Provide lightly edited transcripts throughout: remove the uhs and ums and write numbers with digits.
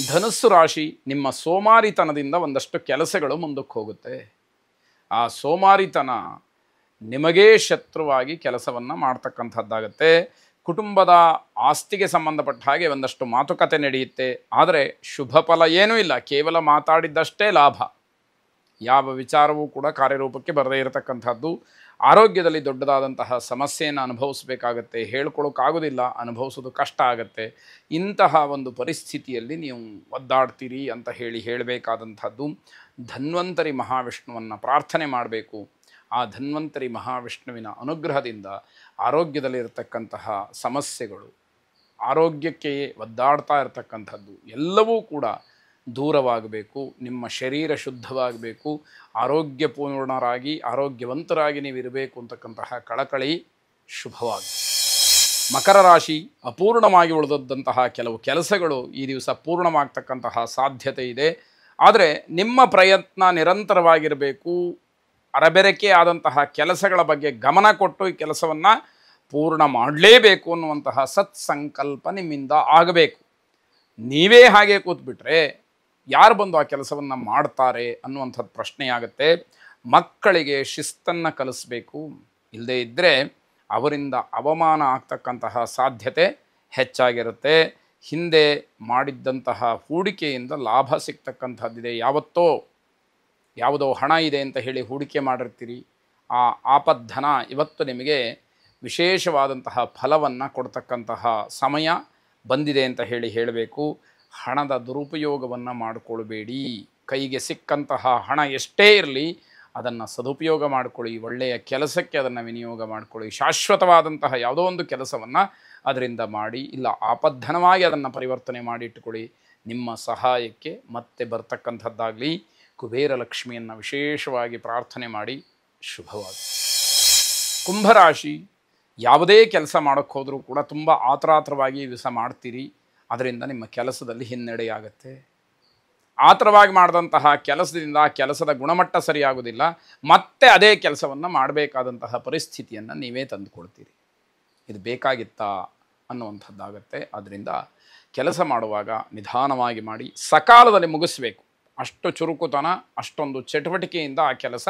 ಧನುಸ್ಸು ರಾಶಿ, ನಿಮ್ಮ ಸೋಮಾರಿತನದಿಂದ ಒಂದಷ್ಟು ಕೆಲಸಗಳು ಮುಂದಕ್ಕೆ ಹೋಗುತ್ತೆ. ಆ ಸೋಮಾರಿತನ ನಿಮಗೇ ಶತ್ರುವಾಗಿ ಕೆಲಸವನ್ನು ಮಾಡ್ತಕ್ಕಂಥದ್ದಾಗತ್ತೆ. ಕುಟುಂಬದ ಆಸ್ತಿಗೆ ಸಂಬಂಧಪಟ್ಟ ಹಾಗೆ ಒಂದಷ್ಟು ಮಾತುಕತೆ ನಡೆಯುತ್ತೆ. ಆದರೆ ಶುಭ ಫಲ ಏನೂ ಇಲ್ಲ, ಕೇವಲ ಮಾತಾಡಿದ್ದಷ್ಟೇ ಲಾಭ. ಯಾವ ವಿಚಾರವೂ ಕೂಡ ಕಾರ್ಯರೂಪಕ್ಕೆ ಬರದೇ ಇರತಕ್ಕಂಥದ್ದು. ಆರೋಗ್ಯದಲ್ಲಿ ದೊಡ್ಡದಾದಂತಹ ಸಮಸ್ಯೆಯನ್ನು ಅನುಭವಿಸಬೇಕಾಗತ್ತೆ. ಹೇಳ್ಕೊಳ್ಳೋಕ್ಕಾಗೋದಿಲ್ಲ, ಅನುಭವಿಸೋದು ಕಷ್ಟ ಆಗುತ್ತೆ. ಇಂತಹ ಒಂದು ಪರಿಸ್ಥಿತಿಯಲ್ಲಿ ನೀವು ಒದ್ದಾಡ್ತೀರಿ ಅಂತ ಹೇಳಬೇಕಾದಂಥದ್ದು. ಧನ್ವಂತರಿ ಮಹಾವಿಷ್ಣುವನ್ನು ಪ್ರಾರ್ಥನೆ ಮಾಡಬೇಕು. ಆ ಧನ್ವಂತರಿ ಮಹಾವಿಷ್ಣುವಿನ ಅನುಗ್ರಹದಿಂದ ಆರೋಗ್ಯದಲ್ಲಿರತಕ್ಕಂತಹ ಸಮಸ್ಯೆಗಳು, ಆರೋಗ್ಯಕ್ಕೆ ಒದ್ದಾಡ್ತಾ ಇರತಕ್ಕಂಥದ್ದು ಎಲ್ಲವೂ ಕೂಡ ದೂರವಾಗಬೇಕು. ನಿಮ್ಮ ಶರೀರ ಶುದ್ಧವಾಗಬೇಕು. ಆರೋಗ್ಯಪೂರ್ಣರಾಗಿ ಆರೋಗ್ಯವಂತರಾಗಿ ನೀವಿರಬೇಕು ಅಂತಕ್ಕಂತಹ ಕಳಕಳಿ ಶುಭವಾಗಿ. ಮಕರ ರಾಶಿ, ಅಪೂರ್ಣವಾಗಿ ಉಳಿದಂತಹ ಕೆಲವು ಕೆಲಸಗಳು ಈ ದಿವಸ ಪೂರ್ಣವಾಗ್ತಕ್ಕಂತಹ ಸಾಧ್ಯತೆ ಇದೆ. ಆದರೆ ನಿಮ್ಮ ಪ್ರಯತ್ನ ನಿರಂತರವಾಗಿರಬೇಕು. ಅರಬೆರಕೆ ಆದಂತಹ ಕೆಲಸಗಳ ಬಗ್ಗೆ ಗಮನ ಕೊಟ್ಟು ಈ ಕೆಲಸವನ್ನು ಪೂರ್ಣ ಮಾಡಲೇಬೇಕು ಅನ್ನುವಂತಹ ಸತ್ಸಂಕಲ್ಪ ನಿಮ್ಮಿಂದ ಆಗಬೇಕು. ನೀವೇ ಹಾಗೆ ಕೂತ್ಬಿಟ್ರೆ ಯಾರು ಬಂದು ಆ ಕೆಲಸವನ್ನು ಮಾಡ್ತಾರೆ ಅನ್ನುವಂಥದ್ದು ಪ್ರಶ್ನೆಯಾಗುತ್ತೆ. ಮಕ್ಕಳಿಗೆ ಶಿಸ್ತನ್ನು ಕಲಿಸ್ಬೇಕು. ಇಲ್ಲದೇ ಇದ್ದರೆ ಅವರಿಂದ ಅವಮಾನ ಆಗ್ತಕ್ಕಂತಹ ಸಾಧ್ಯತೆ ಹೆಚ್ಚಾಗಿರುತ್ತೆ. ಹಿಂದೆ ಮಾಡಿದ್ದಂತಹ ಹೂಡಿಕೆಯಿಂದ ಲಾಭ ಸಿಗ್ತಕ್ಕಂಥದ್ದಿದೆ. ಯಾವುದೋ ಹಣ ಇದೆ ಅಂತ ಹೇಳಿ ಹೂಡಿಕೆ ಮಾಡಿರ್ತೀರಿ. ಆ ಆಪದ್ಧನ ಇವತ್ತು ನಿಮಗೆ ವಿಶೇಷವಾದಂತಹ ಫಲವನ್ನು ಕೊಡ್ತಕ್ಕಂತಹ ಸಮಯ ಬಂದಿದೆ ಅಂತ ಹೇಳಬೇಕು. ಹಣದ ದುರುಪಯೋಗವನ್ನು ಮಾಡಿಕೊಳ್ಬೇಡಿ. ಕೈಗೆ ಸಿಕ್ಕಂತಹ ಹಣ ಎಷ್ಟೇ ಇರಲಿ ಅದನ್ನು ಸದುಪಯೋಗ ಮಾಡಿಕೊಳ್ಳಿ. ಒಳ್ಳೆಯ ಕೆಲಸಕ್ಕೆ ಅದನ್ನು ವಿನಿಯೋಗ ಮಾಡಿಕೊಳ್ಳಿ. ಶಾಶ್ವತವಾದಂತಹ ಯಾವುದೋ ಒಂದು ಕೆಲಸವನ್ನು ಅದರಿಂದ ಮಾಡಿ, ಇಲ್ಲ ಆಪದ್ಧನವಾಗಿ ಅದನ್ನು ಪರಿವರ್ತನೆ ಮಾಡಿಟ್ಟುಕೊಳ್ಳಿ. ನಿಮ್ಮ ಸಹಾಯಕ್ಕೆ ಮತ್ತೆ ಬರ್ತಕ್ಕಂಥದ್ದಾಗಲಿ. ಕುಬೇರ ಲಕ್ಷ್ಮಿಯನ್ನು ವಿಶೇಷವಾಗಿ ಪ್ರಾರ್ಥನೆ ಮಾಡಿ ಶುಭವಾಗಿ. ಕುಂಭರಾಶಿ, ಯಾವುದೇ ಕೆಲಸ ಮಾಡೋಕ್ಕೆ ಹೋದರೂ ಕೂಡ ತುಂಬ ಆತುರಾತುರವಾಗಿ ದಿವಸ ಮಾಡ್ತೀರಿ. ಅದರಿಂದ ನಿಮ್ಮ ಕೆಲಸದಲ್ಲಿ ಹಿನ್ನಡೆಯಾಗತ್ತೆ. ಆತುರವಾಗಿ ಮಾಡಿದಂತಹ ಕೆಲಸದಿಂದ ಆ ಕೆಲಸದ ಗುಣಮಟ್ಟ ಸರಿಯಾಗೋದಿಲ್ಲ. ಮತ್ತೆ ಅದೇ ಕೆಲಸವನ್ನು ಮಾಡಬೇಕಾದಂತಹ ಪರಿಸ್ಥಿತಿಯನ್ನು ನೀವೇ ತಂದುಕೊಳ್ತೀರಿ. ಇದು ಬೇಕಾಗಿತ್ತಾ ಅನ್ನುವಂಥದ್ದಾಗತ್ತೆ. ಆದ್ದರಿಂದ ಕೆಲಸ ಮಾಡುವಾಗ ನಿಧಾನವಾಗಿ ಮಾಡಿ ಸಕಾಲದಲ್ಲಿ ಮುಗಿಸ್ಬೇಕು. ಅಷ್ಟು ಚುರುಕುತನ, ಅಷ್ಟೊಂದು ಚಟುವಟಿಕೆಯಿಂದ ಆ ಕೆಲಸ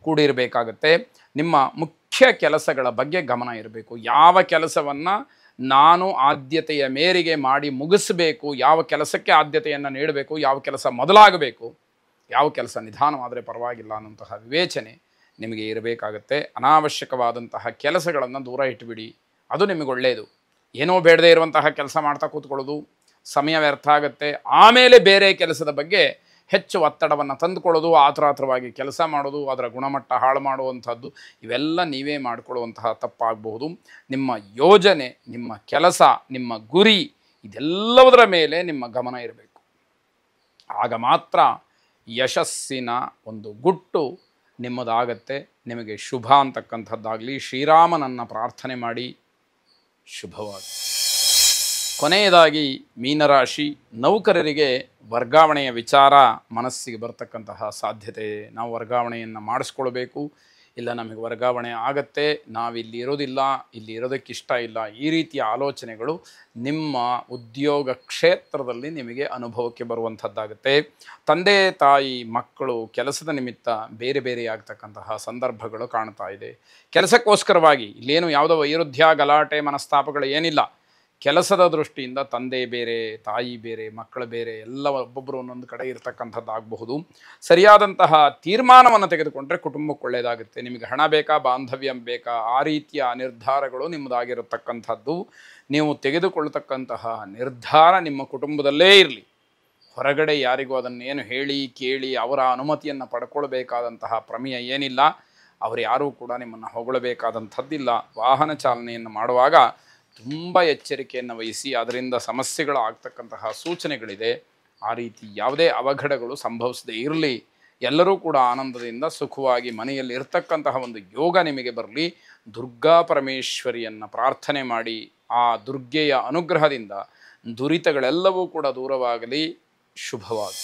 ಕೂಡಿರಬೇಕಾಗತ್ತೆ. ನಿಮ್ಮ ಮುಖ್ಯ ಕೆಲಸಗಳ ಬಗ್ಗೆ ಗಮನ ಇರಬೇಕು. ಯಾವ ಕೆಲಸವನ್ನು ನಾನು ಆದ್ಯತೆಯ ಮೇರೆಗೆ ಮಾಡಿ ಮುಗಿಸಬೇಕು, ಯಾವ ಕೆಲಸಕ್ಕೆ ಆದ್ಯತೆಯನ್ನು ನೀಡಬೇಕು, ಯಾವ ಕೆಲಸ ಮೊದಲಾಗಬೇಕು, ಯಾವ ಕೆಲಸ ನಿಧಾನವಾದರೆ ಪರವಾಗಿಲ್ಲ ಅನ್ನೋಂತಹ ವಿವೇಚನೆ ನಿಮಗೆ ಇರಬೇಕಾಗತ್ತೆ. ಅನಾವಶ್ಯಕವಾದಂತಹ ಕೆಲಸಗಳನ್ನು ದೂರ ಇಟ್ಟುಬಿಡಿ. ಅದು ನಿಮಗೆ ಒಳ್ಳೆಯದು. ಏನೋ ಬೇಡದೇ ಇರುವಂತಹ ಕೆಲಸ ಮಾಡ್ತಾ ಕೂತ್ಕೊಳ್ಳೋದು ಸಮಯ ವ್ಯರ್ಥ ಆಗುತ್ತೆ. ಆಮೇಲೆ ಬೇರೆ ಕೆಲಸದ ಬಗ್ಗೆ ಹೆಚ್ಚು ಒತ್ತಡವನ್ನು ತಂದುಕೊಳ್ಳೋದು, ಆತುರಾತುರವಾಗಿ ಕೆಲಸ ಮಾಡೋದು, ಅದರ ಗುಣಮಟ್ಟ ಹಾಳು ಮಾಡುವಂಥದ್ದು, ಇವೆಲ್ಲ ನೀವೇ ಮಾಡಿಕೊಳ್ಳುವಂತಹ ತಪ್ಪಾಗಬಹುದು. ನಿಮ್ಮ ಯೋಜನೆ, ನಿಮ್ಮ ಕೆಲಸ, ನಿಮ್ಮ ಗುರಿ ಇದೆಲ್ಲದರ ಮೇಲೆ ನಿಮ್ಮ ಗಮನ ಇರಬೇಕು. ಆಗ ಮಾತ್ರ ಯಶಸ್ಸಿನ ಒಂದು ಗುಟ್ಟು ನಿಮ್ಮದಾಗತ್ತೆ. ನಿಮಗೆ ಶುಭ ಅಂತಕ್ಕಂಥದ್ದಾಗಲಿ. ಶ್ರೀರಾಮನನ್ನು ಪ್ರಾರ್ಥನೆ ಮಾಡಿ ಶುಭವಾಗಿ. ಕೊನೆಯದಾಗಿ ಮೀನರಾಶಿ, ನೌಕರರಿಗೆ ವರ್ಗಾವಣೆಯ ವಿಚಾರ ಮನಸ್ಸಿಗೆ ಬರ್ತಕ್ಕಂತಹ ಸಾಧ್ಯತೆ. ನಾವು ವರ್ಗಾವಣೆಯನ್ನು ಮಾಡಿಸ್ಕೊಳ್ಬೇಕು, ಇಲ್ಲ ನಮಗೆ ವರ್ಗಾವಣೆ ಆಗತ್ತೆ, ನಾವಿಲ್ಲಿ ಇರೋದಿಲ್ಲ, ಇಲ್ಲಿ ಇರೋದಕ್ಕಿಷ್ಟ ಇಲ್ಲ, ಈ ರೀತಿಯ ಆಲೋಚನೆಗಳು ನಿಮ್ಮ ಉದ್ಯೋಗ ಕ್ಷೇತ್ರದಲ್ಲಿ ನಿಮಗೆ ಅನುಭವಕ್ಕೆ ಬರುವಂಥದ್ದಾಗುತ್ತೆ. ತಂದೆ ತಾಯಿ ಮಕ್ಕಳು ಕೆಲಸದ ನಿಮಿತ್ತ ಬೇರೆ ಬೇರೆ ಆಗ್ತಕ್ಕಂತಹ ಸಂದರ್ಭಗಳು ಕಾಣ್ತಾ ಇದೆ. ಕೆಲಸಕ್ಕೋಸ್ಕರವಾಗಿ ಇಲ್ಲೇನು ಯಾವುದೋ ವೈರುಧ್ಯ, ಗಲಾಟೆ, ಮನಸ್ತಾಪಗಳು ಏನಿಲ್ಲ. ಕೆಲಸದ ದೃಷ್ಟಿಯಿಂದ ತಂದೆ ಬೇರೆ, ತಾಯಿ ಬೇರೆ, ಮಕ್ಕಳು ಬೇರೆ, ಎಲ್ಲ ಒಬ್ಬೊಬ್ಬರು ಒಂದೊಂದು ಕಡೆ ಇರತಕ್ಕಂಥದ್ದಾಗಬಹುದು. ಸರಿಯಾದಂತಹ ತೀರ್ಮಾನವನ್ನು ತೆಗೆದುಕೊಂಡ್ರೆ ಕುಟುಂಬಕ್ಕೆ ಒಳ್ಳೆಯದಾಗುತ್ತೆ. ನಿಮಗೆ ಹಣ ಬೇಕಾ, ಬಾಂಧವ್ಯ ಬೇಕಾ, ಆ ರೀತಿಯ ನಿರ್ಧಾರಗಳು ನಿಮ್ಮದಾಗಿರತಕ್ಕಂಥದ್ದು. ನೀವು ತೆಗೆದುಕೊಳ್ತಕ್ಕಂತಹ ನಿರ್ಧಾರ ನಿಮ್ಮ ಕುಟುಂಬದಲ್ಲೇ ಇರಲಿ. ಹೊರಗಡೆ ಯಾರಿಗೂ ಅದನ್ನೇನು ಹೇಳಿ ಕೇಳಿ ಅವರ ಅನುಮತಿಯನ್ನು ಪಡ್ಕೊಳ್ಬೇಕಾದಂತಹ ಪ್ರಮೇಯ ಏನಿಲ್ಲ. ಅವರು ಯಾರೂ ಕೂಡ ನಿಮ್ಮನ್ನು ಹೊಗಳಬೇಕಾದಂಥದ್ದಿಲ್ಲ. ವಾಹನ ಚಾಲನೆಯನ್ನು ಮಾಡುವಾಗ ತುಂಬ ಎಚ್ಚರಿಕೆಯನ್ನು ವಹಿಸಿ, ಅದರಿಂದ ಸಮಸ್ಯೆಗಳು ಆಗ್ತಕ್ಕಂತಹ ಸೂಚನೆಗಳಿದೆ. ಆ ರೀತಿ ಯಾವುದೇ ಅವಘಡಗಳು ಸಂಭವಿಸದೇ ಇರಲಿ. ಎಲ್ಲರೂ ಕೂಡ ಆನಂದದಿಂದ ಸುಖವಾಗಿ ಮನೆಯಲ್ಲಿ ಇರ್ತಕ್ಕಂತಹ ಒಂದು ಯೋಗ ನಿಮಗೆ ಬರಲಿ. ದುರ್ಗಾ ಪರಮೇಶ್ವರಿಯನ್ನು ಪ್ರಾರ್ಥನೆ ಮಾಡಿ ಆ ದುರ್ಗೆಯ ಅನುಗ್ರಹದಿಂದ ದುರಿತಗಳೆಲ್ಲವೂ ಕೂಡ ದೂರವಾಗಲಿ. ಶುಭವಾಗಿ.